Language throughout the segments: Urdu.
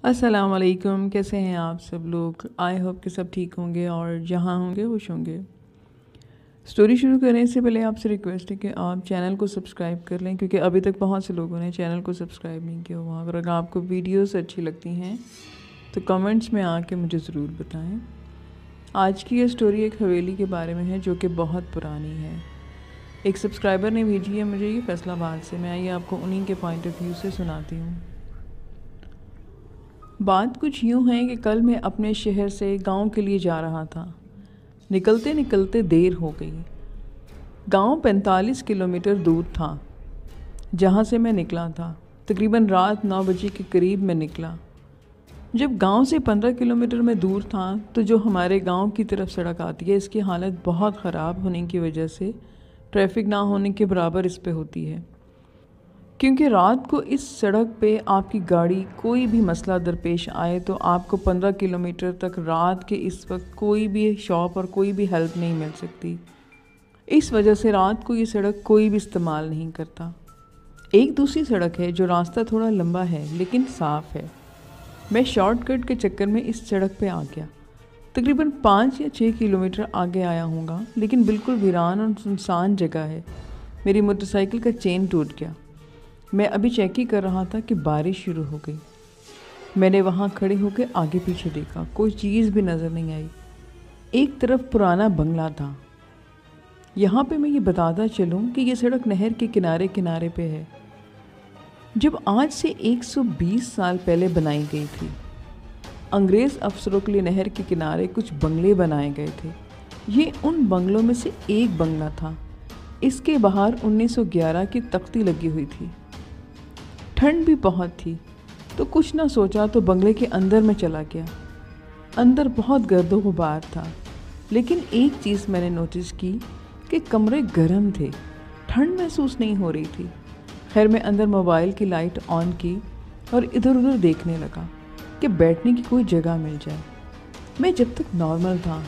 السلام علیکم، کیسے ہیں آپ سب لوگ؟ آئی ہوپ کہ سب ٹھیک ہوں گے اور جہاں ہوں گے خوش ہوں گے۔ سٹوری شروع کرنے سے پہلے آپ سے ریکویسٹ ہے کہ آپ چینل کو سبسکرائب کر لیں، کیونکہ ابھی تک بہت سے لوگوں نے چینل کو سبسکرائب نہیں کیا ہوا۔ اگر آپ کو ویڈیوز اچھی لگتی ہیں تو کمنٹس میں آ کے مجھے ضرور بتائیں۔ آج کی یہ سٹوری ایک حویلی کے بارے میں ہے جو کہ بہت پرانی ہے۔ ایک سبسکرائبر نے بھیجی ہے مجھے یہ فیصل آباد سے۔ میں یہ آپ کو انہی کے پوائنٹ آف ویو سے سناتی ہوں۔ بات کچھ یوں ہے کہ کل میں اپنے شہر سے گاؤں کے لیے جا رہا تھا۔ نکلتے نکلتے دیر ہو گئی۔ گاؤں 45 کلومیٹر دور تھا جہاں سے میں نکلا تھا۔ تقریباً رات 9 بجے کے قریب میں نکلا۔ جب گاؤں سے 15 کلومیٹر میں دور تھا تو جو ہمارے گاؤں کی طرف سڑک آتی ہے اس کی حالت بہت خراب ہونے کی وجہ سے ٹریفک نہ ہونے کے برابر اس پہ ہوتی ہے، کیونکہ رات کو اس سڑک پہ آپ کی گاڑی کوئی بھی مسئلہ درپیش آئے تو آپ کو 15 کلومیٹر تک رات کے اس وقت کوئی بھی شاپ اور کوئی بھی ہیلپ نہیں مل سکتی۔ اس وجہ سے رات کو یہ سڑک کوئی بھی استعمال نہیں کرتا۔ ایک دوسری سڑک ہے جو راستہ تھوڑا لمبا ہے لیکن صاف ہے۔ میں شارٹ کٹ کے چکر میں اس سڑک پہ آ گیا۔ تقریباً 5 یا 6 کلومیٹر آگے آیا ہوں گا، لیکن بالکل ویران اور سنسان جگہ ہے۔ میری موٹر سائیکل کا چین ٹوٹ گیا۔ میں ابھی چیک ہی کر رہا تھا کہ بارش شروع ہو گئی۔ میں نے وہاں کھڑے ہو کے آگے پیچھے دیکھا، کوئی چیز بھی نظر نہیں آئی۔ ایک طرف پرانا بنگلہ تھا۔ یہاں پہ میں یہ بتاتا چلوں کہ یہ سڑک نہر کے کنارے کنارے پہ ہے، جب آج سے 120 سال پہلے بنائی گئی تھی۔ انگریز افسروں کے لیے نہر کے کنارے کچھ بنگلے بنائے گئے تھے۔ یہ ان بنگلوں میں سے ایک بنگلہ تھا۔ اس کے باہر 1911 کی تختی لگی ہوئی تھی۔ ٹھنڈ بھی بہت تھی تو کچھ نہ سوچا تو بنگلے کے اندر میں چلا گیا۔ اندر بہت گرد و غبار تھا، لیکن ایک چیز میں نے نوٹس کی کہ کمرے گرم تھے، ٹھنڈ محسوس نہیں ہو رہی تھی۔ خیر میں اندر موبائل کی لائٹ آن کی اور ادھر ادھر دیکھنے لگا کہ بیٹھنے کی کوئی جگہ مل جائے۔ میں جب تک نارمل تھا،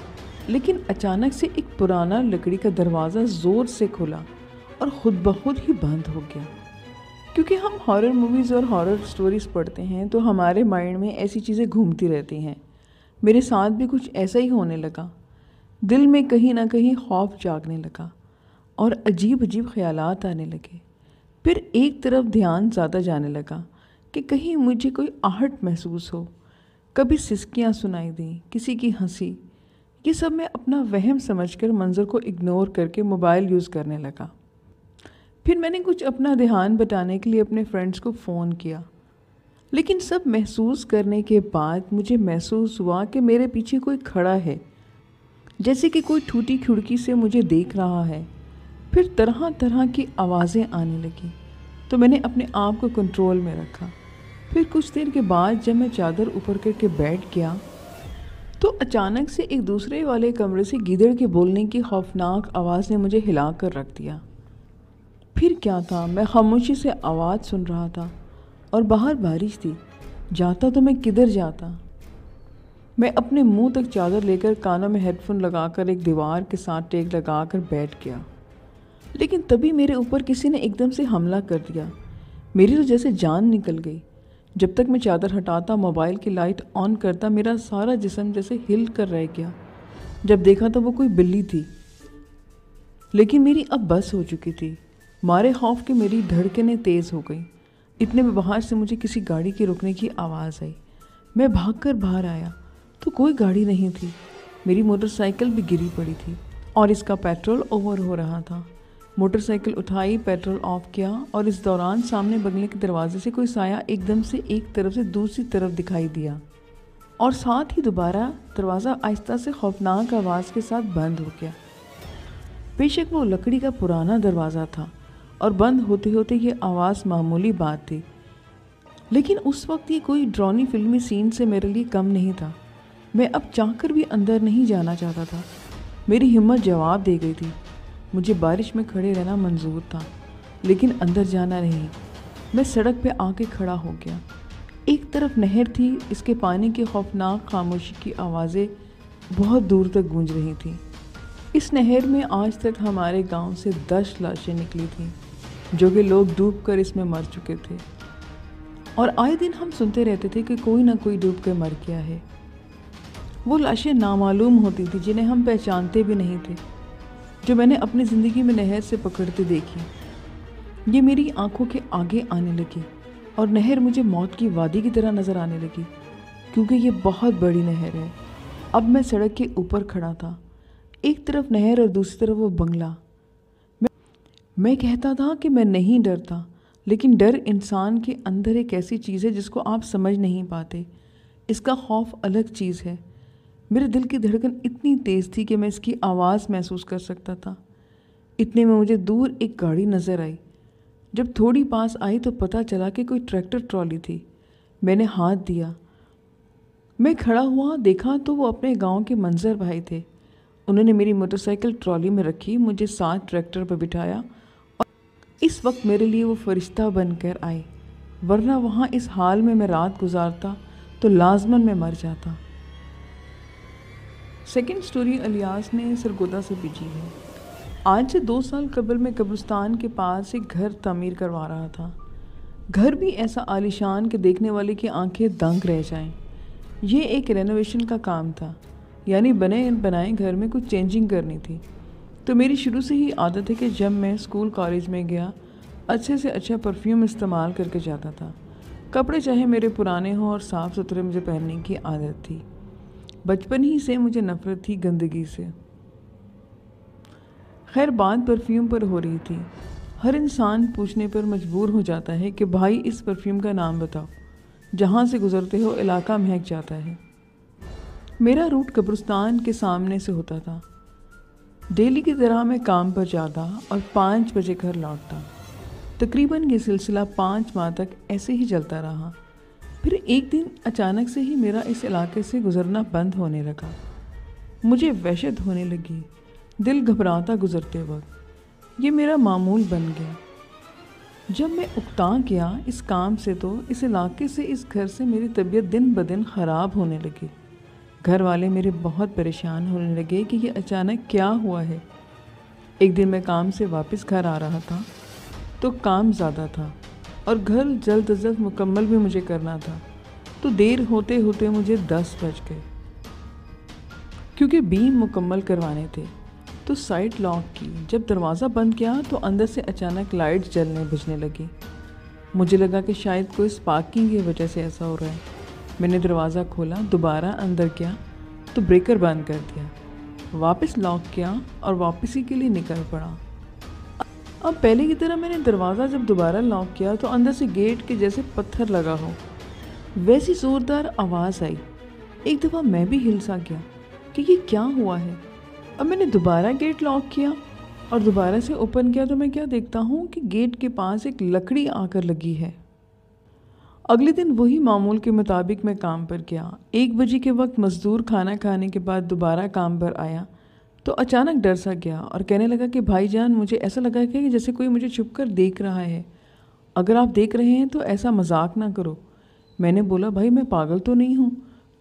لیکن اچانک سے ایک پرانا لکڑی کا دروازہ زور سے کھلا اور خود بخود ہی بند ہو گیا۔ کیونکہ ہم ہارر موویز اور ہارر سٹوریز پڑھتے ہیں تو ہمارے مائنڈ میں ایسی چیزیں گھومتی رہتی ہیں۔ میرے ساتھ بھی کچھ ایسا ہی ہونے لگا۔ دل میں کہیں نہ کہیں خوف جاگنے لگا اور عجیب عجیب خیالات آنے لگے۔ پھر ایک طرف دھیان زیادہ جانے لگا کہ کہیں مجھے کوئی آہٹ محسوس ہو، کبھی سسکیاں سنائی دیں، کسی کی ہنسی۔ یہ سب میں اپنا وہم سمجھ کر منظر کو اگنور کر کے موبائل یوز کرنے لگا۔ پھر میں نے کچھ اپنا دھیان بٹانے کے لیے اپنے فرینڈس کو فون کیا، لیکن سب محسوس کرنے کے بعد مجھے محسوس ہوا کہ میرے پیچھے کوئی کھڑا ہے، جیسے کہ کوئی ٹوٹی کھڑکی سے مجھے دیکھ رہا ہے۔ پھر طرح طرح کی آوازیں آنے لگیں تو میں نے اپنے آپ کو کنٹرول میں رکھا۔ پھر کچھ دیر کے بعد جب میں چادر اوپر کر کے بیٹھ گیا تو اچانک سے ایک دوسرے والے کمرے سے گیدڑ کے بولنے کی خوفناک آواز نے مجھے ہلا کر رکھ دیا۔ پھر کیا تھا، میں خاموشی سے آواز سن رہا تھا اور باہر بارش تھی۔ جاتا تو میں کدھر جاتا؟ میں اپنے منہ تک چادر لے کر کانوں میں ہیڈ فون لگا کر ایک دیوار کے ساتھ ٹیک لگا کر بیٹھ گیا۔ لیکن تبھی میرے اوپر کسی نے ایک دم سے حملہ کر دیا۔ میری تو جیسے جان نکل گئی۔ جب تک میں چادر ہٹاتا، موبائل کی لائٹ آن کرتا، میرا سارا جسم جیسے ہل کر رہ گیا۔ جب دیکھا تو وہ کوئی بلی تھی، لیکن میری اب بس ہو چکی تھی۔ مارے خوف کے میری دھڑکنیں تیز ہو گئیں۔ اتنے میں باہر سے مجھے کسی گاڑی کے رکنے کی آواز آئی۔ میں بھاگ کر باہر آیا تو کوئی گاڑی نہیں تھی۔ میری موٹر سائیکل بھی گری پڑی تھی اور اس کا پیٹرول اوور ہو رہا تھا۔ موٹر سائیکل اٹھائی، پیٹرول آف کیا اور اس دوران سامنے بنگلے کے دروازے سے کوئی سایہ ایک دم سے ایک طرف سے دوسری طرف دکھائی دیا اور ساتھ ہی دوبارہ دروازہ آہستہ سے خوفناک آواز کے ساتھ بند ہو گیا۔ بے شک وہ لکڑی کا پرانا دروازہ تھا اور بند ہوتے ہوتے یہ آواز معمولی بات تھی، لیکن اس وقت یہ کوئی ڈرامائی فلمی سین سے میرے لیے کم نہیں تھا۔ میں اب چاہ کر بھی اندر نہیں جانا چاہتا تھا۔ میری ہمت جواب دے گئی تھی۔ مجھے بارش میں کھڑے رہنا منظور تھا، لیکن اندر جانا نہیں۔ میں سڑک پہ آ کے کھڑا ہو گیا۔ ایک طرف نہر تھی، اس کے پانی کی خوفناک خاموشی کی آوازیں بہت دور تک گونج رہی تھیں۔ اس نہر میں آج تک ہمارے گاؤں سے 10 لاشیں نکلی تھیں، جو کہ لوگ ڈوب کر اس میں مر چکے تھے۔ اور آئے دن ہم سنتے رہتے تھے کہ کوئی نہ کوئی ڈوب کے مر گیا ہے۔ وہ لاشیں نامعلوم ہوتی تھیں جنہیں ہم پہچانتے بھی نہیں تھے، جو میں نے اپنی زندگی میں نہر سے پکڑتے دیکھی۔ یہ میری آنکھوں کے آگے آنے لگی اور نہر مجھے موت کی وادی کی طرح نظر آنے لگی، کیونکہ یہ بہت بڑی نہر ہے۔ اب میں سڑک کے اوپر کھڑا تھا، ایک طرف نہر اور دوسری طرف وہ بنگلہ۔ میں کہتا تھا کہ میں نہیں ڈرتا، لیکن ڈر انسان کے اندر ایک ایسی چیز ہے جس کو آپ سمجھ نہیں پاتے۔ اس کا خوف الگ چیز ہے۔ میرے دل کی دھڑکن اتنی تیز تھی کہ میں اس کی آواز محسوس کر سکتا تھا۔ اتنے میں مجھے دور ایک گاڑی نظر آئی۔ جب تھوڑی پاس آئی تو پتہ چلا کہ کوئی ٹریکٹر ٹرالی تھی۔ میں نے ہاتھ دیا۔ میں کھڑا ہوا، دیکھا تو وہ اپنے گاؤں کے منظر بھائی تھے۔ انہوں نے میری موٹر سائیکل ٹرالی میں رکھی، مجھے ساتھ ٹریکٹر پر بٹھایا اور اس وقت میرے لیے وہ فرشتہ بن کر آئے، ورنہ وہاں اس حال میں رات گزارتا تو لازماً میں مر جاتا۔ سیکنڈ سٹوری الیاس نے سرگودا سے بھیجی ہے۔ آج سے 2 سال قبل میں قبرستان کے پاس ایک گھر تعمیر کروا رہا تھا۔ گھر بھی ایسا عالیشان کہ دیکھنے والے کی آنکھیں دنگ رہ جائیں۔ یہ ایک رینوویشن کا کام تھا، یعنی بنائے گھر میں کچھ چینجنگ کرنی تھی۔ تو میری شروع سے ہی عادت ہے کہ جب میں اسکول کالج میں گیا اچھے سے اچھا پرفیوم استعمال کر کے جاتا تھا۔ کپڑے چاہے میرے پرانے ہوں اور صاف ستھرے مجھے پہننے کی عادت تھی۔ بچپن ہی سے مجھے نفرت تھی گندگی سے۔ خیر بات پرفیوم پر ہو رہی تھی۔ ہر انسان پوچھنے پر مجبور ہو جاتا ہے کہ بھائی اس پرفیوم کا نام بتاؤ، جہاں سے گزرتے ہو علاقہ مہک جاتا ہے۔ میرا روٹ قبرستان کے سامنے سے ہوتا تھا۔ ڈیلی کی طرح میں کام پر جاتا اور 5 بجے گھر لوٹتا۔ تقریباً یہ سلسلہ 5 ماہ تک ایسے ہی چلتا رہا۔ پھر ایک دن اچانک سے ہی میرا اس علاقے سے گزرنا بند ہونے لگا۔ مجھے وحشت ہونے لگی، دل گھبراتا گزرتے وقت۔ یہ میرا معمول بن گیا۔ جب میں اکتا گیا اس کام سے تو اس علاقے سے، اس گھر سے میری طبیعت دن بدن خراب ہونے لگی۔ گھر والے میرے بہت پریشان ہونے لگے کہ یہ اچانک کیا ہوا ہے۔ ایک دن میں کام سے واپس گھر آ رہا تھا تو کام زیادہ تھا اور گھر جلد از جلد مکمل بھی مجھے کرنا تھا، تو دیر ہوتے ہوتے مجھے 10 بج گئے۔ کیونکہ بیم مکمل کروانے تھے تو سائٹ لاک کی۔ جب دروازہ بند کیا تو اندر سے اچانک لائٹ جلنے بجھنے لگی۔ مجھے لگا کہ شاید کوئی اسپارکنگ کی وجہ سے ایسا ہو رہا ہے۔ میں نے دروازہ کھولا، دوبارہ اندر گیا تو بریکر بند کر دیا، واپس لاک کیا اور واپسی کے لیے نکل پڑا۔ اب پہلے کی طرح میں نے دروازہ جب دوبارہ لاک کیا تو اندر سے گیٹ کے جیسے پتھر لگا ہو ویسی زوردار آواز آئی۔ ایک دفعہ میں بھی ہل سا گیا کہ یہ کیا ہوا ہے۔ اب میں نے دوبارہ گیٹ لاک کیا اور دوبارہ سے اوپن کیا تو میں کیا دیکھتا ہوں کہ گیٹ کے پاس ایک لکڑی آ کر لگی ہے۔ اگلے دن وہی معمول کے مطابق میں کام پر گیا۔ 1 بجے کے وقت مزدور کھانا کھانے کے بعد دوبارہ کام پر آیا تو اچانک ڈر سا گیا اور کہنے لگا کہ بھائی جان مجھے ایسا لگا کہ جیسے کوئی مجھے چھپ کر دیکھ رہا ہے، اگر آپ دیکھ رہے ہیں تو ایسا مذاق نہ کرو۔ میں نے بولا بھائی میں پاگل تو نہیں ہوں،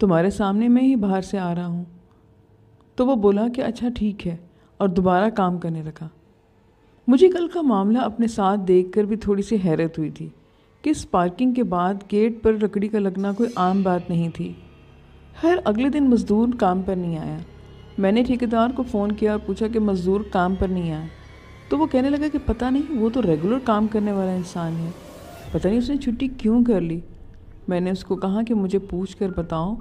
تمہارے سامنے میں ہی باہر سے آ رہا ہوں۔ تو وہ بولا کہ اچھا ٹھیک ہے اور دوبارہ کام کرنے لگا۔ مجھے کل کا معاملہ اپنے ساتھ دیکھ کر بھی تھوڑی سی حیرت ہوئی تھی کہ اس پارکنگ کے بعد گیٹ پر لکڑی کا لگنا کوئی عام بات نہیں تھی۔ خیر اگلے دن مزدور کام پر نہیں آیا۔ میں نے ٹھیکیدار کو فون کیا اور پوچھا کہ مزدور کام پر نہیں آیا، تو وہ کہنے لگا کہ پتہ نہیں، وہ تو ریگولر کام کرنے والا انسان ہے، پتہ نہیں اس نے چھٹی کیوں کر لی۔ میں نے اس کو کہا کہ مجھے پوچھ کر بتاؤ۔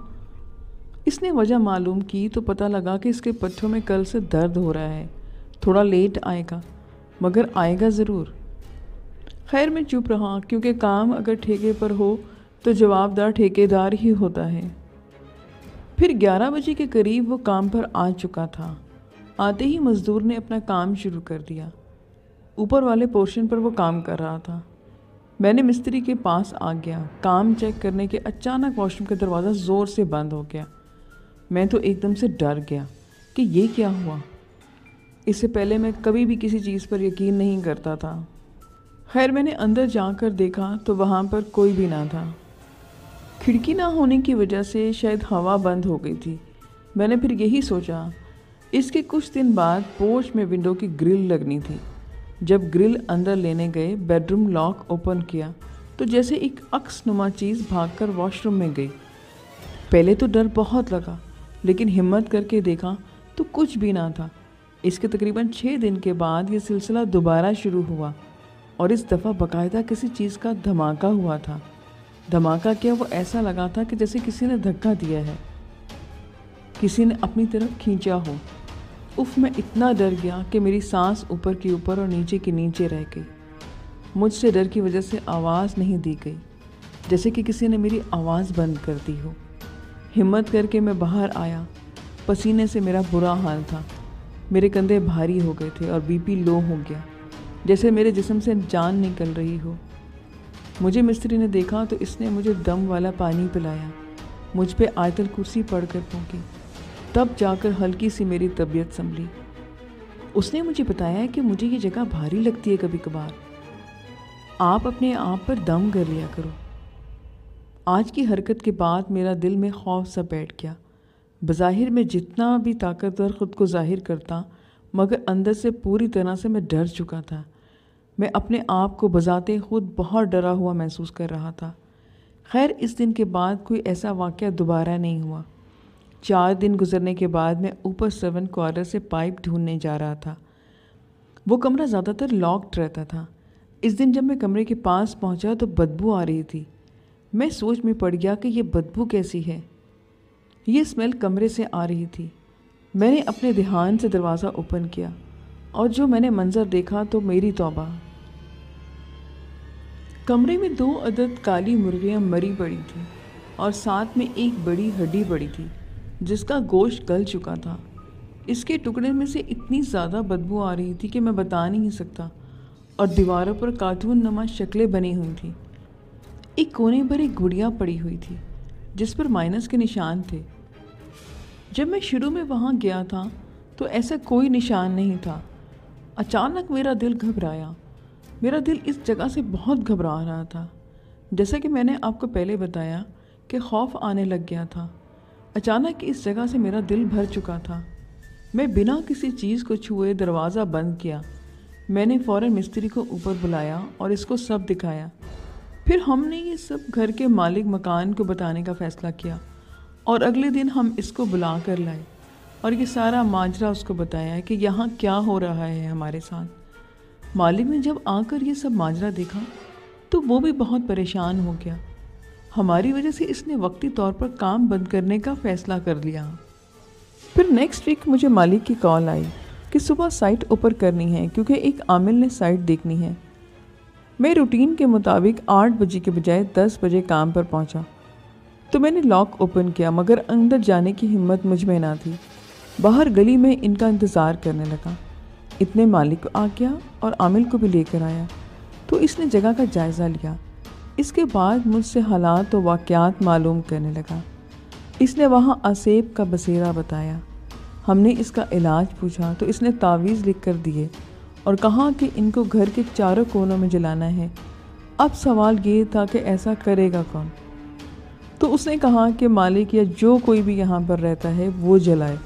اس نے وجہ معلوم کی تو پتہ لگا کہ اس کے پٹھوں میں کل سے درد ہو رہا ہے، تھوڑا لیٹ آئے گا مگر آئے گا ضرور۔ خیر میں چپ رہا، کیونکہ کام اگر ٹھیکے پر ہو تو جواب دار ٹھیکیدار ہی ہوتا ہے۔ پھر 11 بجے کے قریب وہ کام پر آ چکا تھا۔ آتے ہی مزدور نے اپنا کام شروع کر دیا۔ اوپر والے پورشن پر وہ کام کر رہا تھا۔ میں نے مستری کے پاس آ گیا۔ کام چیک کرنے کے اچانک واش روم کا دروازہ زور سے بند ہو گیا۔ میں تو ایک دم سے ڈر گیا کہ یہ کیا ہوا۔ اس سے پہلے میں کبھی بھی کسی چیز پر یقین نہیں کرتا تھا۔ خیر میں نے اندر جا کر دیکھا تو وہاں پر کوئی بھی نہ تھا۔ کھڑکی نہ ہونے کی وجہ سے شاید ہوا بند ہو گئی تھی۔ میں نے پھر یہی سوچا۔ اس کے کچھ دن بعد پورچ میں ونڈو کی گرل لگنی تھی۔ جب گرل اندر لینے گئے، بیڈ روم لاک اوپن کیا تو تو جیسے ایک عکس نما چیز بھاگ کر واش روم میں گئی۔ پہلے تو ڈر بہت لگا، لیکن ہمت کر کے دیکھا تو کچھ بھی نہ تھا۔ اس کے تقریباً 6 دن کے بعد یہ سلسلہ دوبارہ شروع ہوا، اور اس دفعہ باقاعدہ کسی چیز کا دھماکہ ہوا تھا۔ دھماکہ کیا، وہ ایسا لگا تھا کہ جیسے کسی نے دھکا دیا ہے، کسی نے اپنی طرف کھینچا ہو۔ میں اتنا ڈر گیا کہ میری سانس اوپر کی اوپر اور نیچے کی نیچے رہ گئی۔ مجھ سے ڈر کی وجہ سے آواز نہیں دی گئی، جیسے کہ کسی نے میری آواز بند کر دی ہو۔ ہمت کر کے میں باہر آیا۔ پسینے سے میرا برا حال تھا، میرے کندھے بھاری ہو گئے تھے اور بی پی لو ہو گیا، جیسے میرے جسم سے جان نکل رہی ہو۔ مجھے مستری نے دیکھا تو اس نے مجھے دم والا پانی پلایا، مجھ پہ آیت الکرسی پڑھ کر پھونکی، تب جا کر ہلکی سی میری طبیعت سنبھلی۔ اس نے مجھے بتایا کہ مجھے یہ جگہ بھاری لگتی ہے کبھی کبھار، آپ اپنے آپ پر دم کر لیا کرو۔ آج کی حرکت کے بعد میرا دل میں خوف سا بیٹھ گیا۔ بظاہر میں جتنا بھی طاقتور خود کو ظاہر کرتا، مگر اندر سے پوری طرح سے میں ڈر چکا تھا۔ میں اپنے آپ کو بذاتِ خود بہت ڈرا ہوا محسوس کر رہا تھا۔ خیر، اس دن کے بعد کوئی ایسا واقعہ دوبارہ نہیں ہوا۔ 4 دن گزرنے کے بعد میں اوپر 7 کوارٹر سے پائپ ڈھونڈنے جا رہا تھا۔ وہ کمرہ زیادہ تر لاکڈ رہتا تھا۔ اس دن جب میں کمرے کے پاس پہنچا تو بدبو آ رہی تھی۔ میں سوچ میں پڑ گیا کہ یہ بدبو کیسی ہے۔ یہ اسمیل کمرے سے آ رہی تھی۔ میں نے اپنے دھیان سے دروازہ اوپن کیا، اور جو میں نے منظر دیکھا تو میری توبہ! کمرے میں 2 عدد کالی مرغیاں مری پڑی تھیں، اور ساتھ میں ایک بڑی ہڈی پڑی تھی جس کا گوشت گل چکا تھا۔ اس کے ٹکڑے میں سے اتنی زیادہ بدبو آ رہی تھی کہ میں بتا نہیں سکتا، اور دیواروں پر کارٹون نما شکلیں بنی ہوئی تھیں۔ ایک کونے پر ایک گڑیا پڑی ہوئی تھی جس پر مائنس کے نشان تھے۔ جب میں شروع میں وہاں گیا تھا تو ایسا کوئی نشان نہیں تھا۔ اچانک میرا دل گھبرایا۔ میرا دل اس جگہ سے بہت گھبرا رہا تھا۔ جیسا کہ میں نے آپ کو پہلے بتایا کہ خوف آنے لگ گیا تھا۔ اچانک اس جگہ سے میرا دل بھر چکا تھا۔ میں بنا کسی چیز کو چھوئے دروازہ بند کیا۔ میں نے فوراً مستری کو اوپر بلایا اور اس کو سب دکھایا۔ پھر ہم نے یہ سب گھر کے مالک مکان کو بتانے کا فیصلہ کیا، اور اگلے دن ہم اس کو بلا کر لائے اور یہ سارا ماجرا اس کو بتایا کہ یہاں کیا ہو رہا ہے ہمارے ساتھ۔ مالک نے جب آ کر یہ سب ماجرا دیکھا تو وہ بھی بہت پریشان ہو گیا۔ ہماری وجہ سے اس نے وقتی طور پر کام بند کرنے کا فیصلہ کر لیا۔ پھر نیکسٹ ویک مجھے مالک کی کال آئی کہ صبح سائٹ اوپر کرنی ہے کیونکہ ایک عامل نے سائٹ دیکھنی ہے۔ میں روٹین کے مطابق 8 بجے کے بجائے 10 بجے کام پر پہنچا تو میں نے لاک اوپن کیا، مگر اندر جانے کی ہمت مجھ میں نہ تھی۔ باہر گلی میں ان کا انتظار کرنے لگا۔ اتنے مالک آ گیا اور عامل کو بھی لے کر آیا تو اس نے جگہ کا جائزہ لیا۔ اس کے بعد مجھ سے حالات و واقعات معلوم کرنے لگا۔ اس نے وہاں اسیب کا بسیرا بتایا۔ ہم نے اس کا علاج پوچھا تو اس نے تعویذ لکھ کر دیے اور کہا کہ ان کو گھر کے چاروں کونوں میں جلانا ہے۔ اب سوال یہ تھا کہ ایسا کرے گا کون؟ تو اس نے کہا کہ مالک یا جو کوئی بھی یہاں پر رہتا ہے وہ جلائے،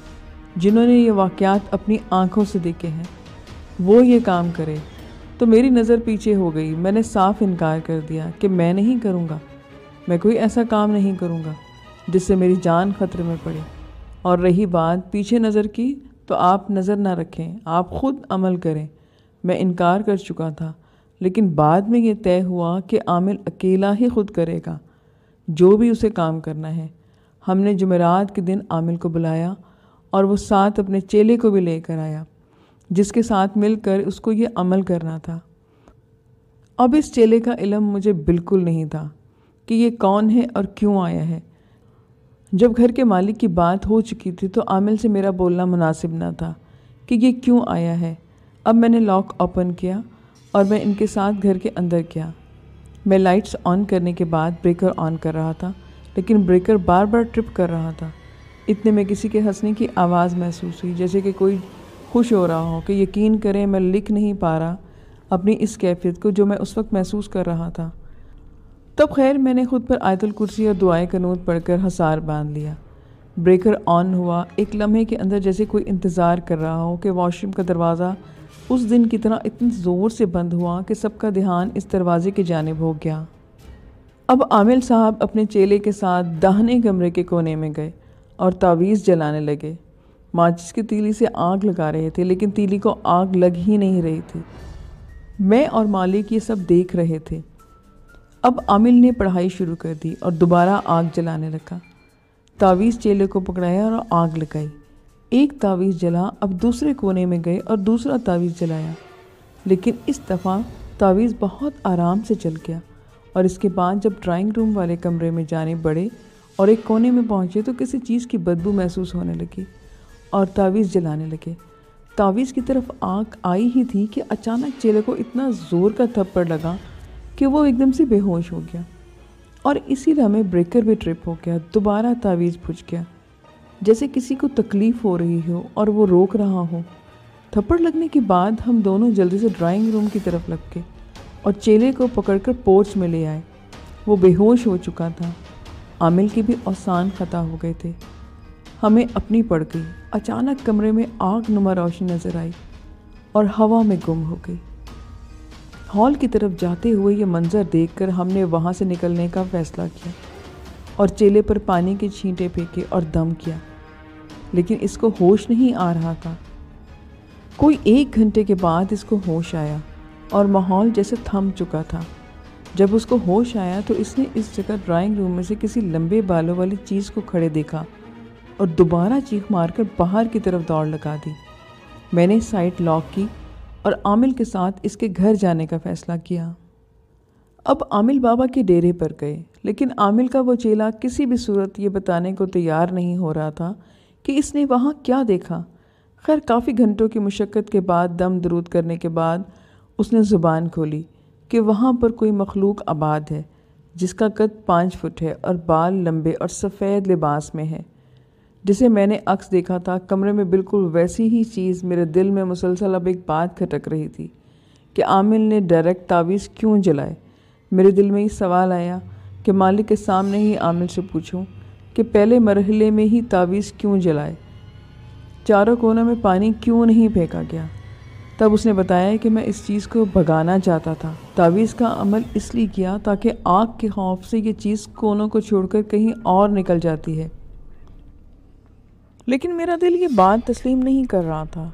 جنہوں نے یہ واقعات اپنی آنکھوں سے دیکھے ہیں وہ یہ کام کرے۔ تو میری نظر پیچھے ہو گئی۔ میں نے صاف انکار کر دیا کہ میں نہیں کروں گا، میں کوئی ایسا کام نہیں کروں گا جس سے میری جان خطرے میں پڑے۔ اور رہی بات پیچھے نظر کی تو آپ نظر نہ رکھیں، آپ خود عمل کریں۔ میں انکار کر چکا تھا، لیکن بعد میں یہ طے ہوا کہ عامل اکیلا ہی خود کرے گا جو بھی اسے کام کرنا ہے۔ ہم نے جمعرات کے دن عامل کو بلایا اور وہ ساتھ اپنے چیلے کو بھی لے کر آیا جس کے ساتھ مل کر اس کو یہ عمل کرنا تھا۔ اب اس چیلے کا علم مجھے بالکل نہیں تھا کہ یہ کون ہے اور کیوں آیا ہے۔ جب گھر کے مالک کی بات ہو چکی تھی تو عامل سے میرا بولنا مناسب نہ تھا کہ یہ کیوں آیا ہے۔ اب میں نے لاک اوپن کیا اور میں ان کے ساتھ گھر کے اندر گیا۔ میں لائٹس آن کرنے کے بعد بریکر آن کر رہا تھا، لیکن بریکر بار بار ٹرپ کر رہا تھا۔ اتنے میں کسی کے ہنسنے کی آواز محسوس ہوئی، جیسے کہ کوئی خوش ہو رہا ہو، کہ یقین کریں میں لکھ نہیں پا رہا اپنی اس کیفیت کو جو میں اس وقت محسوس کر رہا تھا۔ تب خیر میں نے خود پر آیت الکرسی اور دعائے قنوت پڑھ کر حصار باندھ لیا۔ بریکر آن ہوا۔ ایک لمحے کے اندر جیسے کوئی انتظار کر رہا ہو کہ واش روم کا دروازہ اس دن کی طرح اتنی زور سے بند ہوا کہ سب کا دھیان اس دروازے کی جانب ہو گیا۔ اب عامل صاحب اپنے چیلے کے ساتھ داہنے کمرے کے کونے میں گئے اور تعویذ جلانے لگے۔ ماچس کی تیلی سے آگ لگا رہے تھے، لیکن تیلی کو آگ لگ ہی نہیں رہی تھی۔ میں اور مالک یہ سب دیکھ رہے تھے۔ اب عامل نے پڑھائی شروع کر دی اور دوبارہ آگ جلانے لگا۔ تعویذ چیلے کو پکڑایا اور آگ لگائی۔ ایک تعویذ جلا، اب دوسرے کونے میں گئے اور دوسرا تعویذ جلایا، لیکن اس دفعہ تعویذ بہت آرام سے جل گیا۔ اور اس کے بعد جب ڈرائنگ روم والے کمرے میں جانے بڑھے اور ایک کونے میں پہنچے تو کسی چیز کی بدبو محسوس ہونے لگی اور تعویذ جلانے لگے۔ تعویذ کی طرف آگ آئی ہی تھی کہ اچانک چیلے کو اتنا زور کا تھپڑ لگا کہ وہ ایک دم سے بے ہوش ہو گیا، اور اسی لمحے بریکر بھی ٹرپ ہو گیا۔ دوبارہ تعویذ بجھ گیا، جیسے کسی کو تکلیف ہو رہی ہو اور وہ روک رہا ہو۔ تھپڑ لگنے کے بعد ہم دونوں جلدی سے ڈرائنگ روم کی طرف لگ گئے اور چیلے کو پکڑ کر پورچ میں لے آئے۔ وہ بے ہوش ہو چکا تھا۔ عامل کے بھی اوسان خطا ہو گئے تھے۔ ہمیں اپنی پڑ گئی۔ اچانک کمرے میں آگ نما روشنی نظر آئی اور ہوا میں گم ہو گئی۔ ہال کی طرف جاتے ہوئے یہ منظر دیکھ کر ہم نے وہاں سے نکلنے کا فیصلہ کیا اور چیلے پر پانی کے چھینٹے پھینکے اور دم کیا، لیکن اس کو ہوش نہیں آ رہا تھا۔ کوئی 1 گھنٹے کے بعد اس کو ہوش آیا اور ماحول جیسے تھم چکا تھا۔ جب اس کو ہوش آیا تو اس نے اس جگہ ڈرائنگ روم میں سے کسی لمبے بالوں والی چیز کو کھڑے دیکھا اور دوبارہ چیخ مار کر باہر کی طرف دوڑ لگا دی۔ میں نے سائٹ لاک کی اور عامل کے ساتھ اس کے گھر جانے کا فیصلہ کیا۔ اب عامل بابا کے ڈیرے پر گئے، لیکن عامل کا وہ چیلا کسی بھی صورت یہ بتانے کو تیار نہیں ہو رہا تھا کہ اس نے وہاں کیا دیکھا۔ خیر کافی گھنٹوں کی مشقت کے بعد دم درود کرنے کے بعد اس نے زبان کھولی کہ وہاں پر کوئی مخلوق آباد ہے جس کا قد 5 فٹ ہے اور بال لمبے اور سفید لباس میں ہے، جسے میں نے عکس دیکھا تھا۔ کمرے میں بالکل ویسی ہی چیز میرے دل میں مسلسل اب ایک بات کھٹک رہی تھی کہ عامل نے ڈائریکٹ تعویذ کیوں جلائے۔ میرے دل میں یہ سوال آیا کہ مالک کے سامنے ہی عامل سے پوچھوں کہ پہلے مرحلے میں ہی تعویذ کیوں جلائے، چاروں کونوں میں پانی کیوں نہیں پھینکا گیا۔ تب اس نے بتایا کہ میں اس چیز کو بھگانا چاہتا تھا۔ تعویذ کا عمل اس لیے کیا تاکہ آگ کے خوف سے یہ چیز کونوں کو چھوڑ کر کہیں اور نکل جاتی ہے، لیکن میرا دل یہ بات تسلیم نہیں کر رہا تھا۔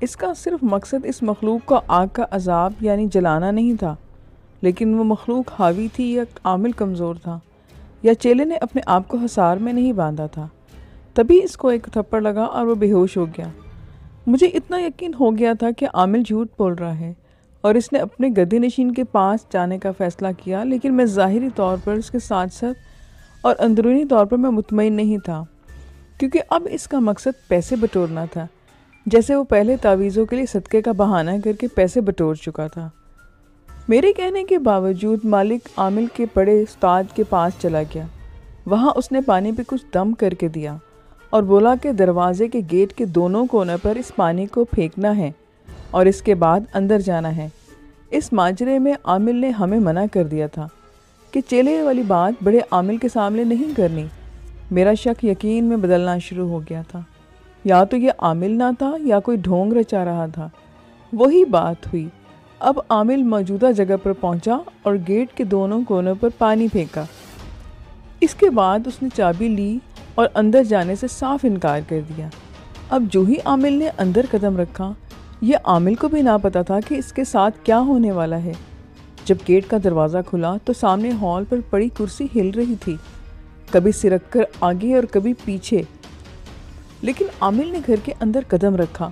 اس کا صرف مقصد اس مخلوق کو آگ کا عذاب یعنی جلانا نہیں تھا، لیکن وہ مخلوق حاوی تھی یا عامل کمزور تھا یا چیلے نے اپنے آپ کو حصار میں نہیں باندھا تھا۔ تبھی اس کو ایک تھپڑ لگا اور وہ بے ہوش ہو گیا۔ مجھے اتنا یقین ہو گیا تھا کہ عامل جھوٹ بول رہا ہے اور اس نے اپنے گدی نشین کے پاس جانے کا فیصلہ کیا، لیکن میں ظاہری طور پر اس کے ساتھ ساتھ اور اندرونی طور پر میں مطمئن نہیں تھا، کیونکہ اب اس کا مقصد پیسے بٹورنا تھا، جیسے وہ پہلے تعویذوں کے لیے صدقے کا بہانہ کر کے پیسے بٹور چکا تھا۔ میرے کہنے کے باوجود مالک عامل کے بڑے استاد کے پاس چلا گیا۔ وہاں اس نے پانی پہ کچھ دم کر کے دیا اور بولا کہ دروازے کے گیٹ کے دونوں کونوں پر اس پانی کو پھینکنا ہے اور اس کے بعد اندر جانا ہے۔ اس ماجرے میں عامل نے ہمیں منع کر دیا تھا کہ چیلے والی بات بڑے عامل کے سامنے نہیں کرنی۔ میرا شک یقین میں بدلنا شروع ہو گیا تھا۔ یا تو یہ عامل نہ تھا یا کوئی ڈھونگ رچا رہا تھا۔ وہی بات ہوئی۔ اب عامل موجودہ جگہ پر پہنچا اور گیٹ کے دونوں کونوں پر پانی پھینکا۔ اس کے بعد اس نے چابی لی اور اندر جانے سے صاف انکار کر دیا۔ اب جو ہی عامل نے اندر قدم رکھا، یہ عامل کو بھی نہ پتا تھا کہ اس کے ساتھ کیا ہونے والا ہے۔ جب گیٹ کا دروازہ کھلا تو سامنے ہال پر پڑی کرسی ہل رہی تھی، کبھی سرک کر آگے اور کبھی پیچھے، لیکن عامل نے گھر کے اندر قدم رکھا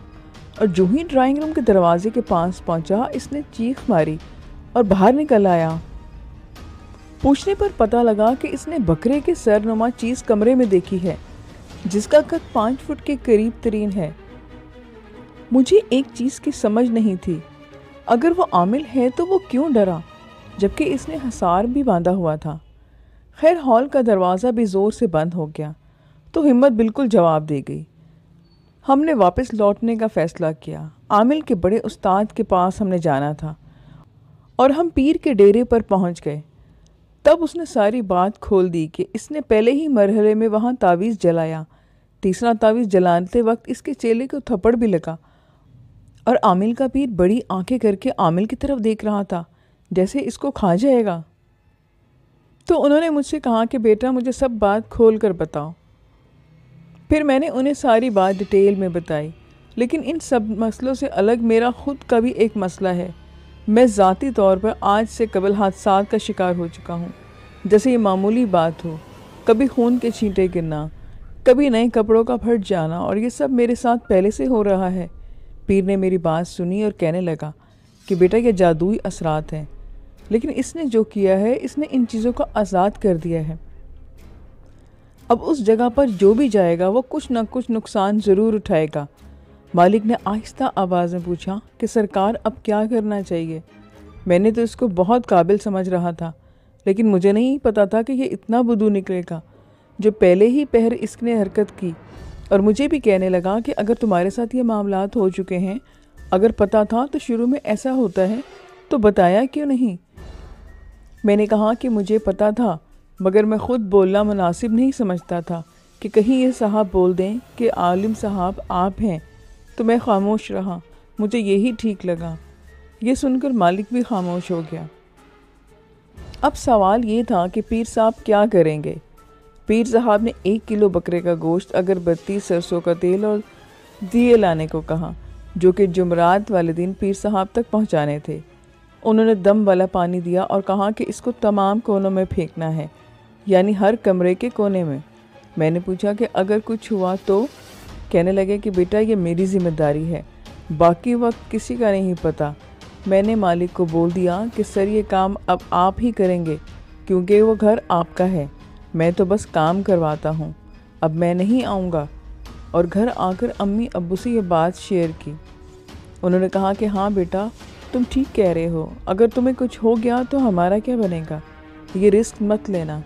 اور جو ہی ڈرائنگ روم کے دروازے کے پاس پہنچا اس نے چیخ ماری اور باہر نکل آیا۔ پوچھنے پر پتہ لگا کہ اس نے بکرے کے سر نما چیز کمرے میں دیکھی ہے، جس کا قد 5 فٹ کے قریب ترین ہے۔ مجھے ایک چیز کی سمجھ نہیں تھی، اگر وہ عامل ہے تو وہ کیوں ڈرا جبکہ اس نے حصار بھی باندھا ہوا تھا۔ خیر ہال کا دروازہ بھی زور سے بند ہو گیا تو ہمت بالکل جواب دے گئی۔ ہم نے واپس لوٹنے کا فیصلہ کیا۔ عامل کے بڑے استاد کے پاس ہم نے جانا تھا اور ہم پیر کے ڈیرے پر پہنچ گئے۔ تب اس نے ساری بات کھول دی کہ اس نے پہلے ہی مرحلے میں وہاں تعویذ جلایا۔ تیسرا تعویذ جلاتے وقت اس کے چیلے کو تھپڑ بھی لگا اور عامل کا پیر بڑی آنکھیں کر کے عامل کی طرف دیکھ رہا تھا جیسے اس کو کھا جائے گا۔ تو انہوں نے مجھ سے کہا کہ بیٹا مجھے سب بات کھول کر بتاؤ۔ پھر میں نے انہیں ساری بات ڈیٹیل میں بتائی، لیکن ان سب مسئلوں سے الگ میرا خود کا بھی ایک مسئلہ ہے۔ میں ذاتی طور پر آج سے قبل حادثات کا شکار ہو چکا ہوں، جیسے یہ معمولی بات ہو، کبھی خون کے چھینٹے گرنا، کبھی نئے کپڑوں کا پھٹ جانا، اور یہ سب میرے ساتھ پہلے سے ہو رہا ہے۔ پیر نے میری بات سنی اور کہنے لگا کہ بیٹا یہ جادوئی اثرات ہیں، لیکن اس نے جو کیا ہے اس نے ان چیزوں کو آزاد کر دیا ہے۔ اب اس جگہ پر جو بھی جائے گا وہ کچھ نہ کچھ نقصان ضرور اٹھائے گا۔ مالک نے آہستہ آواز میں پوچھا کہ سرکار اب کیا کرنا چاہیے؟ میں نے تو اس کو بہت قابل سمجھ رہا تھا، لیکن مجھے نہیں پتا تھا کہ یہ اتنا بدو نکلے گا۔ جو پہلے ہی پہر اس نے حرکت کی اور مجھے بھی کہنے لگا کہ اگر تمہارے ساتھ یہ معاملات ہو چکے ہیں، اگر پتا تھا تو شروع میں ایسا ہوتا ہے تو بتایا کیوں نہیں؟ میں نے کہا کہ مجھے پتا تھا، مگر میں خود بولنا مناسب نہیں سمجھتا تھا کہ کہیں یہ صاحب بول دیں کہ عالم صاحب آپ ہیں، تو میں خاموش رہا۔ مجھے یہی ٹھیک لگا۔ یہ سن کر مالک بھی خاموش ہو گیا۔ اب سوال یہ تھا کہ پیر صاحب کیا کریں گے؟ پیر صاحب نے 1 کلو بکرے کا گوشت، اگربتی، سرسوں کا تیل اور دیے لانے کو کہا، جو کہ جمعرات والے دن پیر صاحب تک پہنچانے تھے۔ انہوں نے دم والا پانی دیا اور کہا کہ اس کو تمام کونوں میں پھینکنا ہے، یعنی ہر کمرے کے کونے میں۔ میں نے پوچھا کہ اگر کچھ ہوا تو؟ کہنے لگے کہ بیٹا یہ میری ذمہ داری ہے، باقی وقت کسی کا نہیں پتا۔ میں نے مالک کو بول دیا کہ سر یہ کام اب آپ ہی کریں گے، کیونکہ وہ گھر آپ کا ہے، میں تو بس کام کرواتا ہوں، اب میں نہیں آؤں گا۔ اور گھر آ کر امی ابو سے یہ بات شیئر کی۔ انہوں نے کہا کہ ہاں بیٹا تم ٹھیک کہہ رہے ہو، اگر تمہیں کچھ ہو گیا تو ہمارا کیا بنے گا، یہ رسک مت لینا۔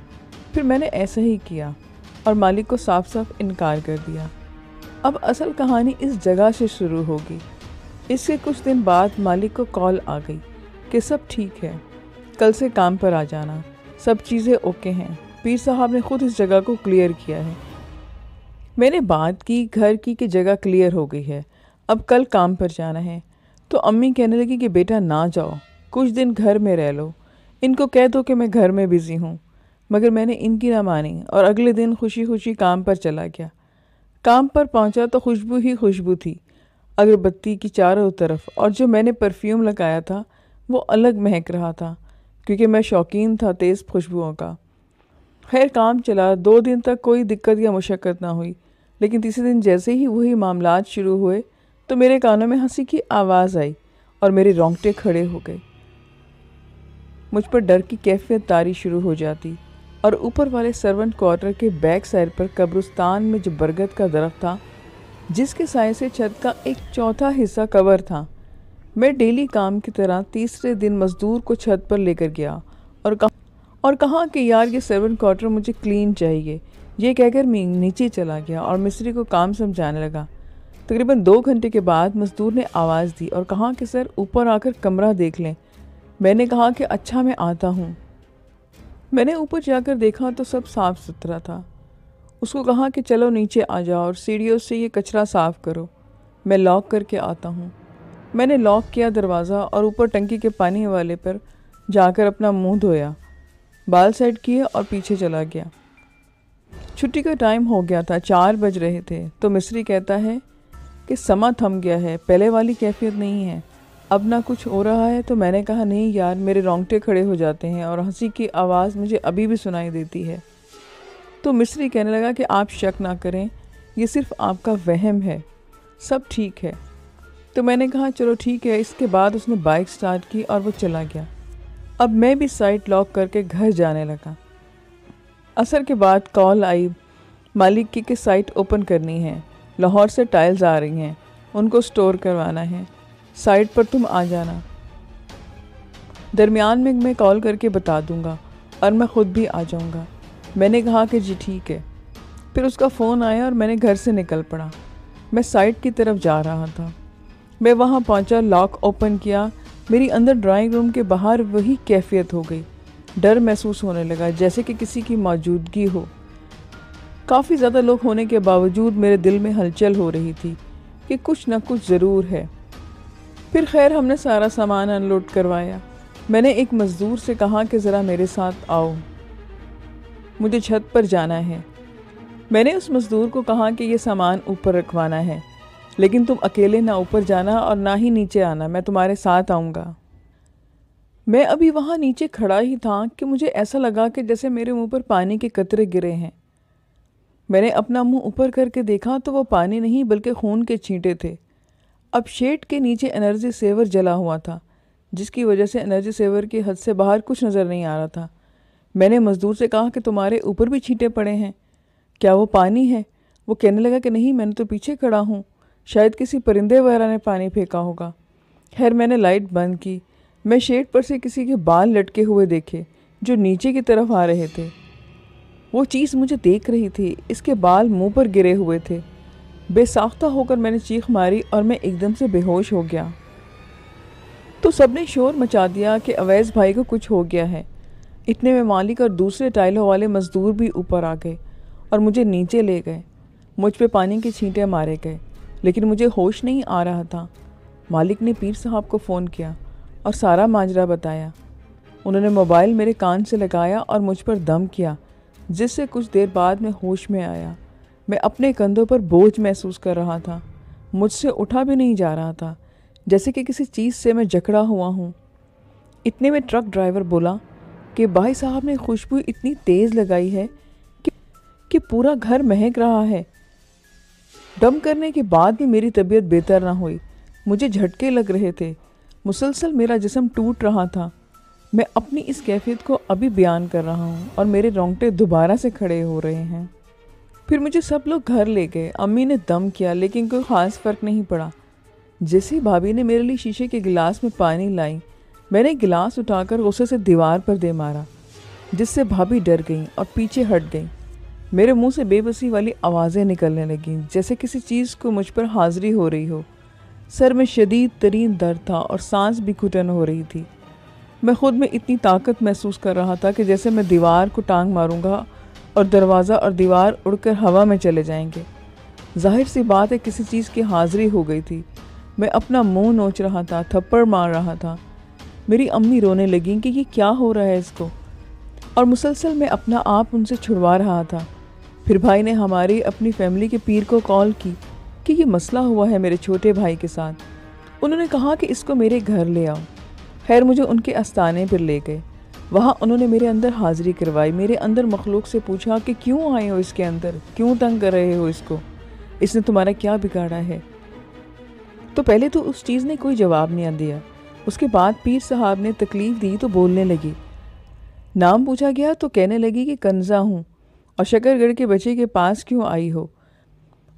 پھر میں نے ایسا ہی کیا اور مالک کو صاف صاف انکار کر دیا۔ اب اصل کہانی اس جگہ سے شروع ہوگی۔ اس کے کچھ دن بعد مالک کو کال آ گئی کہ سب ٹھیک ہے، کل سے کام پر آ جانا، سب چیزیں اوکے ہیں، پیر صاحب نے خود اس جگہ کو کلیئر کیا ہے۔ میں نے بات کی گھر کی کہ جگہ کلیئر ہو گئی ہے، اب کل کام پر جانا ہے۔ تو امی کہنے لگی کہ بیٹا نہ جاؤ، کچھ دن گھر میں رہ لو، ان کو کہہ دو کہ میں گھر میں بزی ہوں۔ مگر میں نے ان کی نہ مانی اور اگلے دن خوشی خوشی کام پر چلا گیا۔ کام پر پہنچا تو خوشبو ہی خوشبو تھی اگربتی کی چاروں طرف، اور جو میں نے پرفیوم لگایا تھا وہ الگ مہک رہا تھا، کیونکہ میں شوقین تھا تیز خوشبوؤں کا۔ خیر کام چلا، 2 دن تک کوئی دقت یا مشقت نہ ہوئی، لیکن تیسرے دن جیسے ہی وہی معاملات شروع ہوئے تو میرے کانوں میں ہنسی کی آواز آئی اور میرے رونگٹے کھڑے ہو گئے۔ مجھ پر ڈر کی کیفیت طاری شروع ہو جاتی، اور اوپر والے سرونٹ کوارٹر کے بیک سائڈ پر قبرستان میں جو برگد کا درخت تھا، جس کے سائے سے چھت کا 1/4 حصہ کور تھا، میں ڈیلی کام کی طرح تیسرے دن مزدور کو چھت پر لے کر گیا اور کہا کہ یار یہ سرونٹ کوارٹر مجھے کلین چاہیے۔ یہ کہہ کر میں نیچے چلا گیا اور مستری کو کام سمجھانے لگا۔ تقریباً 2 گھنٹے کے بعد مزدور نے آواز دی اور کہا کہ سر اوپر آ کر کمرہ دیکھ لیں۔ میں نے کہا کہ اچھا میں آتا ہوں۔ میں نے اوپر جا کر دیکھا تو سب صاف ستھرا تھا۔ اس کو کہا کہ چلو نیچے آ جاؤ اور سیڑھیوں سے یہ کچرا صاف کرو، میں لاک کر کے آتا ہوں۔ میں نے لاک کیا دروازہ اور اوپر ٹنکی کے پانی والے پر جا کر اپنا منہ دھویا، بال سیٹ کیے اور پیچھے چلا گیا۔ چھٹی کا ٹائم ہو گیا تھا، 4 بج رہے تھے، تو مصری کہتا ہے کہ سما تھم گیا ہے، پہلے والی کیفیت نہیں ہے، اب نہ کچھ ہو رہا ہے۔ تو میں نے کہا نہیں یار، میرے رونگٹے کھڑے ہو جاتے ہیں اور ہنسی کی آواز مجھے ابھی بھی سنائی دیتی ہے۔ تو مصری کہنے لگا کہ آپ شک نہ کریں، یہ صرف آپ کا وہم ہے، سب ٹھیک ہے۔ تو میں نے کہا چلو ٹھیک ہے۔ اس کے بعد اس نے بائک سٹارٹ کی اور وہ چلا گیا۔ اب میں بھی سائٹ لاک کر کے گھر جانے لگا۔ عصر کے بعد کال آئی مالک کی کہ سائٹ اوپن کرنی ہے، لاہور سے ٹائلز آ رہی ہیں، ان کو سٹور کروانا ہے، سائٹ پر تم آ جانا، درمیان میں کال کر کے بتا دوں گا اور میں خود بھی آ جاؤں گا۔ میں نے کہا کہ جی ٹھیک ہے۔ پھر اس کا فون آیا اور میں نے گھر سے نکل پڑا۔ میں سائٹ کی طرف جا رہا تھا۔ میں وہاں پہنچا، لاک اوپن کیا، میری اندر ڈرائنگ روم کے باہر وہی کیفیت ہو گئی، ڈر محسوس ہونے لگا جیسے کہ کسی کی موجودگی ہو۔ کافی زیادہ لوگ ہونے کے باوجود میرے دل میں ہلچل ہو رہی تھی کہ کچھ نہ کچھ ضرور ہے۔ پھر خیر ہم نے سارا سامان ان لوڈ کروایا۔ میں نے ایک مزدور سے کہا کہ ذرا میرے ساتھ آؤ۔ مجھے چھت پر جانا ہے۔ میں نے اس مزدور کو کہا کہ یہ سامان اوپر رکھوانا ہے، لیکن تم اکیلے نہ اوپر جانا اور نہ ہی نیچے آنا، میں تمہارے ساتھ آؤں گا۔ میں ابھی وہاں نیچے کھڑا ہی تھا کہ مجھے ایسا لگا کہ جیسے میرے منہ پر پانی کے قطرے گرے ہیں۔ میں نے اپنا منہ اوپر کر کے دیکھا تو وہ پانی نہیں بلکہ خون کے چھینٹے تھے۔ اب شیڈ کے نیچے انرجی سیور جلا ہوا تھا، جس کی وجہ سے انرجی سیور کی حد سے باہر کچھ نظر نہیں آ رہا تھا۔ میں نے مزدور سے کہا کہ تمہارے اوپر بھی چھینٹے پڑے ہیں، کیا وہ پانی ہے؟ وہ کہنے لگا کہ نہیں، میں نے تو پیچھے کھڑا ہوں، شاید کسی پرندے وغیرہ نے پانی پھینکا ہوگا۔ خیر میں نے لائٹ بند کی۔ میں شیڈ پر سے کسی کے بال لٹکے ہوئے دیکھے جو نیچے کی طرف آ رہے تھے۔ وہ چیز مجھے دیکھ رہی تھی، اس کے بال منہ پر گرے ہوئے تھے۔ بے ساختہ ہو کر میں نے چیخ ماری اور میں ایک دم سے بے ہوش ہو گیا۔ تو سب نے شور مچا دیا کہ اویس بھائی کو کچھ ہو گیا ہے۔ اتنے میں مالک اور دوسرے ٹائلوں والے مزدور بھی اوپر آ گئے اور مجھے نیچے لے گئے۔ مجھ پہ پانی کے چھینٹے مارے گئے، لیکن مجھے ہوش نہیں آ رہا تھا۔ مالک نے پیر صاحب کو فون کیا اور سارا ماجرا بتایا۔ انہوں نے موبائل میرے کان سے لگایا اور مجھ پر دم کیا، جس سے کچھ دیر بعد میں ہوش میں آیا۔ میں اپنے کندھوں پر بوجھ محسوس کر رہا تھا، مجھ سے اٹھا بھی نہیں جا رہا تھا، جیسے کہ کسی چیز سے میں جکڑا ہوا ہوں۔ اتنے میں ٹرک ڈرائیور بولا کہ بھائی صاحب نے خوشبو اتنی تیز لگائی ہے کہ پورا گھر مہک رہا ہے۔ دم کرنے کے بعد بھی میری طبیعت بہتر نہ ہوئی، مجھے جھٹکے لگ رہے تھے، مسلسل میرا جسم ٹوٹ رہا تھا۔ میں اپنی اس کیفیت کو ابھی بیان کر رہا ہوں اور میرے رونگٹے دوبارہ سے کھڑے ہو رہے ہیں۔ پھر مجھے سب لوگ گھر لے گئے۔ امی نے دم کیا لیکن کوئی خاص فرق نہیں پڑا۔ جیسے بھابھی نے میرے لیے شیشے کے گلاس میں پانی لائی، میں نے گلاس اٹھا کر غصے سے دیوار پر دے مارا، جس سے بھابھی ڈر گئیں اور پیچھے ہٹ گئیں۔ میرے منہ سے بے بسی والی آوازیں نکلنے لگیں، جیسے کسی چیز کو مجھ پر حاضری ہو رہی ہو۔ سر میں شدید ترین درد تھا اور سانس بھی گھٹن ہو رہی تھی۔ میں خود میں اتنی طاقت محسوس کر رہا تھا کہ جیسے میں دیوار کو ٹانگ ماروں گا اور دروازہ اور دیوار اڑ کر ہوا میں چلے جائیں گے۔ ظاہر سی بات ہے کسی چیز کی حاضری ہو گئی تھی۔ میں اپنا منہ نوچ رہا تھا، تھپڑ مار رہا تھا۔ میری امی رونے لگیں کہ یہ کیا ہو رہا ہے اس کو، اور مسلسل میں اپنا آپ ان سے چھڑوا رہا تھا۔ پھر بھائی نے ہماری اپنی فیملی کے پیر کو کال کی کہ یہ مسئلہ ہوا ہے میرے چھوٹے بھائی کے ساتھ۔ انہوں نے کہا کہ اس کو میرے گھر لے آؤ۔ خیر مجھے ان کے آستانے پر لے گئے۔ وہاں انہوں نے میرے اندر حاضری کروائی، میرے اندر مخلوق سے پوچھا کہ کیوں آئے ہو اس کے اندر، کیوں تنگ کر رہے ہو اس کو، اس نے تمہارا کیا بگاڑا ہے؟ تو پہلے تو اس چیز نے کوئی جواب نہیں دیا۔ اس کے بعد پیر صاحب نے تکلیف دی تو بولنے لگی۔ نام پوچھا گیا تو کہنے لگی کہ کنزا ہوں، اور شکر گڑھ کے بچے کے پاس کیوں آئی ہو؟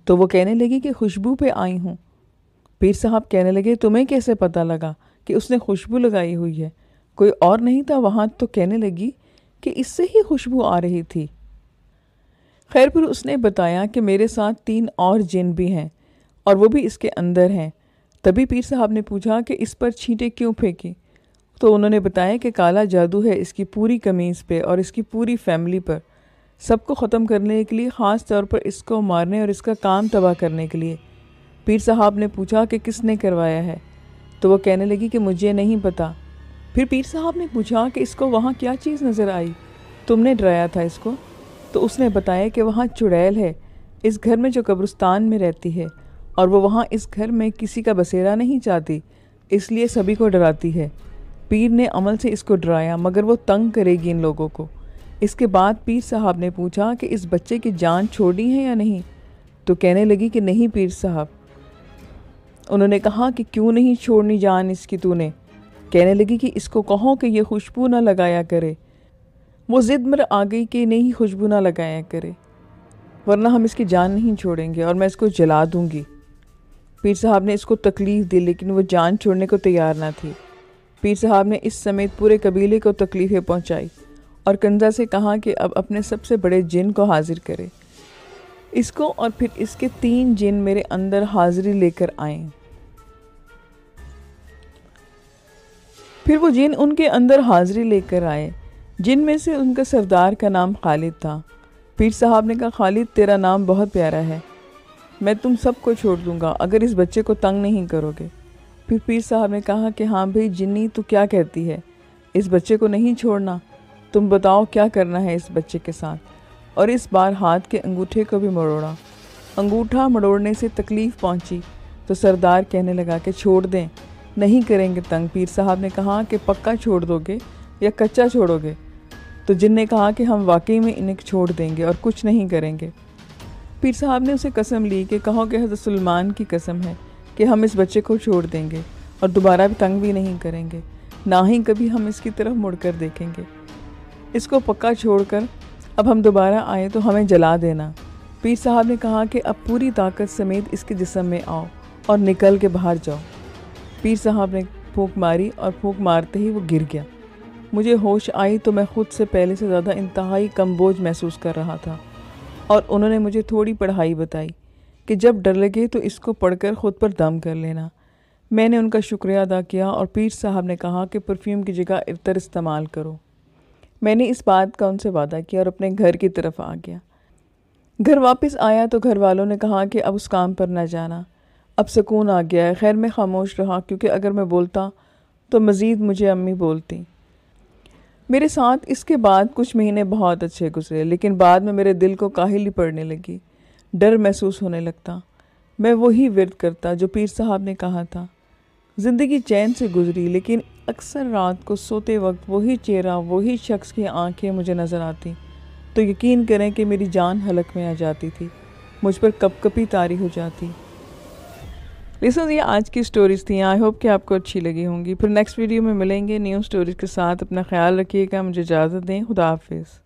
تو وہ کہنے لگی کہ خوشبو پہ آئی ہوں۔ پیر صاحب کہنے لگے تمہیں کیسے پتہ لگا کہ اس نے خوشبو لگائی ہوئی ہے؟ کوئی اور نہیں تھا وہاں؟ تو کہنے لگی کہ اس سے ہی خوشبو آ رہی تھی۔ خیر پھر اس نے بتایا کہ میرے ساتھ 3 اور جن بھی ہیں اور وہ بھی اس کے اندر ہیں۔ تبھی پیر صاحب نے پوچھا کہ اس پر چھینٹے کیوں پھینکی؟ تو انہوں نے بتایا کہ کالا جادو ہے اس کی پوری قمیص پہ اور اس کی پوری فیملی پر، سب کو ختم کرنے کے لیے، خاص طور پر اس کو مارنے اور اس کا کام تباہ کرنے کے لیے۔ پیر صاحب نے پوچھا کہ کس نے کروایا ہے؟ تو وہ کہنے لگی کہ مجھے نہیں پتا۔ پھر پیر صاحب نے پوچھا کہ اس کو وہاں کیا چیز نظر آئی؟ تم نے ڈرایا تھا اس کو؟ تو اس نے بتایا کہ وہاں چڑیل ہے، اس گھر میں جو قبرستان میں رہتی ہے، اور وہ وہاں اس گھر میں کسی کا بسیرا نہیں چاہتی، اس لیے سبھی کو ڈراتی ہے۔ پیر نے عمل سے اس کو ڈرایا، مگر وہ تنگ کرے گی ان لوگوں کو۔ اس کے بعد پیر صاحب نے پوچھا کہ اس بچے کی جان چھوڑی ہے یا نہیں؟ تو کہنے لگی کہ نہیں پیر صاحب۔ انہوں نے کہا کہ کیوں نہیں چھوڑنی جان اس کی تو نے؟ کہنے لگی کہ اس کو کہو کہ یہ خوشبو نہ لگایا کرے۔ وہ ضد میں آ گئی کہ نہیں خوشبو نہ لگایا کرے، ورنہ ہم اس کی جان نہیں چھوڑیں گے اور میں اس کو جلا دوں گی۔ پیر صاحب نے اس کو تکلیف دی لیکن وہ جان چھوڑنے کو تیار نہ تھی۔ پیر صاحب نے اس سمیت پورے قبیلے کو تکلیفیں پہنچائی اور کنزا سے کہا کہ اب اپنے سب سے بڑے جن کو حاضر کرے، اس کو اور پھر اس کے 3 جن میرے اندر حاضری لے کر آئیں۔ پھر وہ جن ان کے اندر حاضری لے کر آئے۔ جن میں سے ان کا سردار کا نام خالد تھا۔ پیر صاحب نے کہا خالد تیرا نام بہت پیارا ہے، میں تم سب کو چھوڑ دوں گا اگر اس بچے کو تنگ نہیں کرو گے۔ پھر پیر صاحب نے کہا کہ ہاں بھئی جنی تو کیا کہتی ہے، اس بچے کو نہیں چھوڑنا؟ تم بتاؤ کیا کرنا ہے اس بچے کے ساتھ۔ اور اس بار ہاتھ کے انگوٹھے کو بھی مروڑا۔ انگوٹھا مڑوڑنے سے تکلیف پہنچی تو سردار کہنے لگا کہ چھوڑ دیں، نہیں کریں گے تنگ۔ پیر صاحب نے کہا کہ پکا چھوڑ دو گے یا کچا چھوڑو گے؟ تو جن نے کہا کہ ہم واقعی میں انہیں چھوڑ دیں گے اور کچھ نہیں کریں گے۔ پیر صاحب نے اسے قسم لی کہ کہو کہ حضرت سلیمان کی قسم ہے کہ ہم اس بچے کو چھوڑ دیں گے اور دوبارہ بھی تنگ بھی نہیں کریں گے، نہ ہی کبھی ہم اس کی طرف مڑ کر دیکھیں گے۔ اس کو پکا چھوڑ کر اب ہم دوبارہ آئیں تو ہمیں جلا دینا۔ پیر صاحب نے کہا کہ اب پوری طاقت سمیت اس کے جسم میں آؤ اور نکل کے باہر جاؤ۔ پیر صاحب نے پھونک ماری اور پھونک مارتے ہی وہ گر گیا۔ مجھے ہوش آئی تو میں خود سے پہلے سے زیادہ انتہائی کم بوجھ محسوس کر رہا تھا، اور انہوں نے مجھے تھوڑی پڑھائی بتائی کہ جب ڈر لگے تو اس کو پڑھ کر خود پر دم کر لینا۔ میں نے ان کا شکریہ ادا کیا اور پیر صاحب نے کہا کہ پرفیوم کی جگہ عطر استعمال کرو۔ میں نے اس بات کا ان سے وعدہ کیا اور اپنے گھر کی طرف آ گیا۔ گھر واپس آیا تو گھر والوں نے کہا کہ اب اس کام پر نہ جانا، اب سکون آ گیا ہے۔ خیر میں خاموش رہا، کیونکہ اگر میں بولتا تو مزید مجھے امی بولتی۔ میرے ساتھ اس کے بعد کچھ مہینے بہت اچھے گزرے، لیکن بعد میں میرے دل کو کاہلی پڑنے لگی، ڈر محسوس ہونے لگتا۔ میں وہی ورد کرتا جو پیر صاحب نے کہا تھا۔ زندگی چین سے گزری، لیکن اکثر رات کو سوتے وقت وہی چہرہ، وہی شخص کی آنکھیں مجھے نظر آتی تو یقین کریں کہ میری جان حلق میں آ جاتی تھی، مجھ پر کپ کپی طاری ہو جاتی۔ لسنرز، یہ آج کی سٹوریز تھیں۔ آئی ہوپ کہ آپ کو اچھی لگی ہوں گی۔ پھر نیکسٹ ویڈیو میں ملیں گے نیو سٹوریز کے ساتھ۔ اپنا خیال رکھیے گا، مجھے اجازت دیں۔ خدا حافظ۔